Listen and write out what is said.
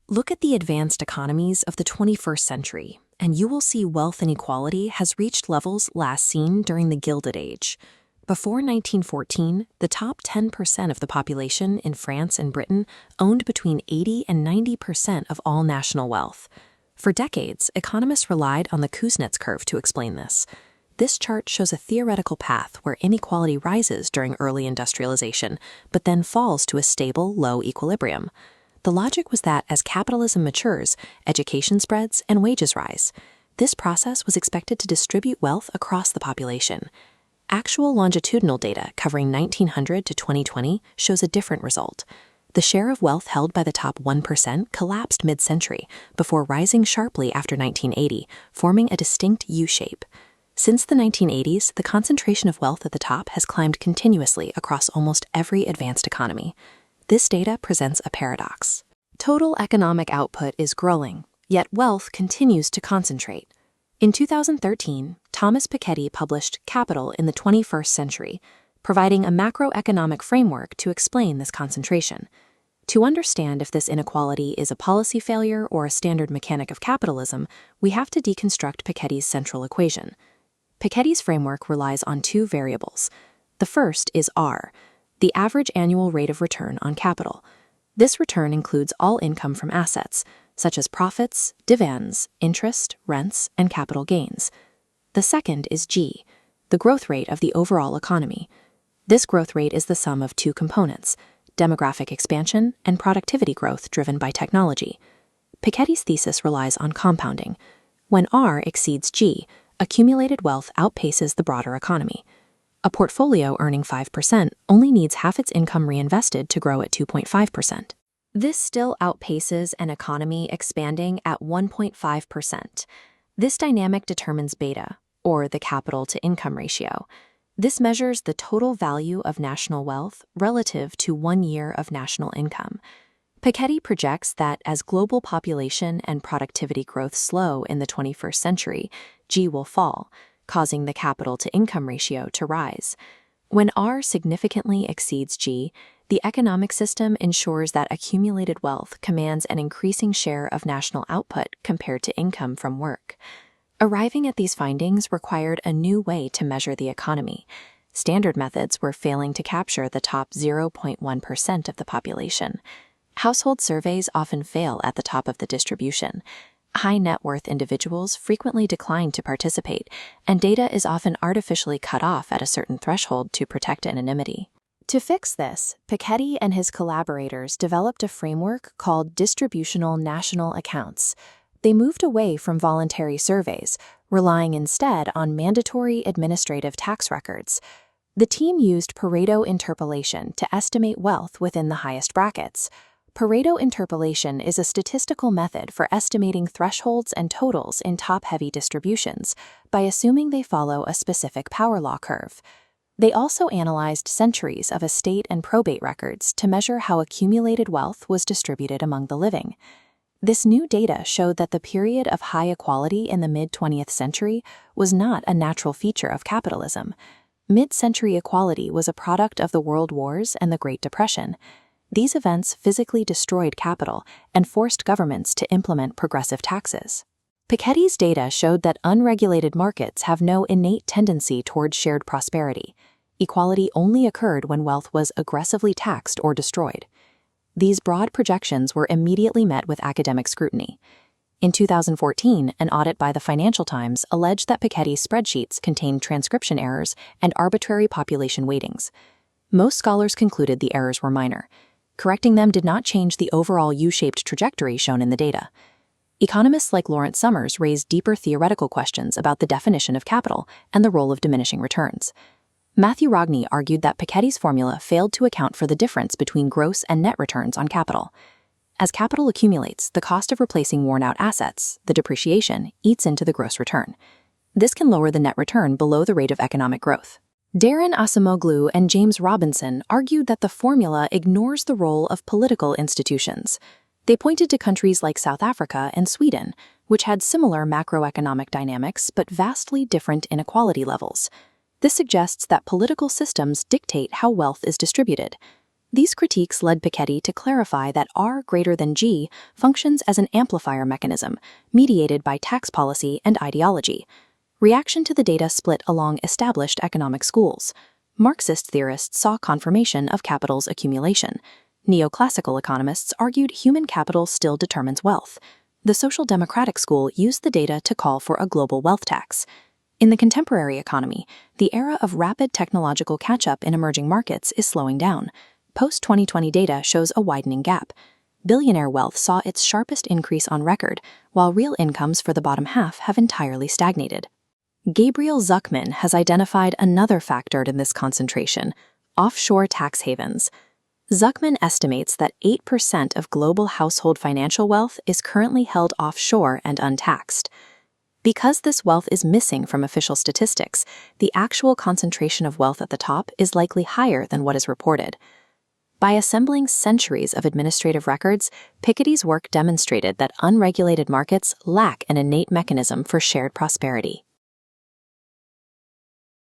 Look at the advanced economies of the 21st century, and you will see wealth inequality has reached levels last seen during the Gilded Age. Before 1914, the top 10% of the population in France and Britain owned between 80 and 90% of all national wealth. For decades, economists relied on the Kuznets curve to explain this. This chart shows a theoretical path where inequality rises during early industrialization, but then falls to a stable, low equilibrium. The logic was that as capitalism matures, education spreads and wages rise. This process was expected to distribute wealth across the population. Actual longitudinal data covering 1900 to 2020 shows a different result. The share of wealth held by the top 1% collapsed mid-century before rising sharply after 1980, forming a distinct U-shape. Since the 1980s, the concentration of wealth at the top has climbed continuously across almost every advanced economy. This data presents a paradox. Total economic output is growing, yet wealth continues to concentrate. In 2013, Thomas Piketty published Capital in the 21st Century, providing a macroeconomic framework to explain this concentration. To understand if this inequality is a policy failure or a standard mechanic of capitalism, we have to deconstruct Piketty's central equation. Piketty's framework relies on two variables. The first is R, the average annual rate of return on capital. This return includes all income from assets, such as profits, dividends, interest, rents, and capital gains. The second is G, the growth rate of the overall economy. This growth rate is the sum of two components, demographic expansion and productivity growth driven by technology. Piketty's thesis relies on compounding. When R exceeds G, accumulated wealth outpaces the broader economy. A portfolio earning 5% only needs half its income reinvested to grow at 2.5%. This still outpaces an economy expanding at 1.5%. This dynamic determines beta, or the capital-to-income ratio. This measures the total value of national wealth relative to 1 year of national income. Piketty projects that as global population and productivity growth slow in the 21st century, G will fall, causing the capital-to-income ratio to rise. When R significantly exceeds G, the economic system ensures that accumulated wealth commands an increasing share of national output compared to income from work. Arriving at these findings required a new way to measure the economy. Standard methods were failing to capture the top 0.1% of the population. Household surveys often fail at the top of the distribution. High net worth individuals frequently decline to participate, and data is often artificially cut off at a certain threshold to protect anonymity. To fix this, Piketty and his collaborators developed a framework called distributional national accounts. They moved away from voluntary surveys, relying instead on mandatory administrative tax records. The team used Pareto interpolation to estimate wealth within the highest brackets. Pareto interpolation is a statistical method for estimating thresholds and totals in top-heavy distributions by assuming they follow a specific power law curve. They also analyzed centuries of estate and probate records to measure how accumulated wealth was distributed among the living. This new data showed that the period of high equality in the mid-20th century was not a natural feature of capitalism. Mid-century equality was a product of the World Wars and the Great Depression. These events physically destroyed capital and forced governments to implement progressive taxes. Piketty's data showed that unregulated markets have no innate tendency toward shared prosperity. Equality only occurred when wealth was aggressively taxed or destroyed. These broad projections were immediately met with academic scrutiny. In 2014, an audit by the Financial Times alleged that Piketty's spreadsheets contained transcription errors and arbitrary population weightings. Most scholars concluded the errors were minor. Correcting them did not change the overall U-shaped trajectory shown in the data. Economists like Lawrence Summers raised deeper theoretical questions about the definition of capital and the role of diminishing returns. Matthew Rogney argued that Piketty's formula failed to account for the difference between gross and net returns on capital. As capital accumulates, the cost of replacing worn-out assets, the depreciation, eats into the gross return. This can lower the net return below the rate of economic growth. Darren Acemoglu and James Robinson argued that the formula ignores the role of political institutions. They pointed to countries like South Africa and Sweden, which had similar macroeconomic dynamics but vastly different inequality levels. This suggests that political systems dictate how wealth is distributed. These critiques led Piketty to clarify that R greater than G functions as an amplifier mechanism, mediated by tax policy and ideology. Reaction to the data split along established economic schools. Marxist theorists saw confirmation of capital's accumulation. Neoclassical economists argued human capital still determines wealth. The social democratic school used the data to call for a global wealth tax. In the contemporary economy, the era of rapid technological catch-up in emerging markets is slowing down. Post-2020 data shows a widening gap. Billionaire wealth saw its sharpest increase on record, while real incomes for the bottom half have entirely stagnated. Gabriel Zucman has identified another factor in this concentration: offshore tax havens. Zucman estimates that 8% of global household financial wealth is currently held offshore and untaxed. Because this wealth is missing from official statistics, the actual concentration of wealth at the top is likely higher than what is reported. By assembling centuries of administrative records, Piketty's work demonstrated that unregulated markets lack an innate mechanism for shared prosperity.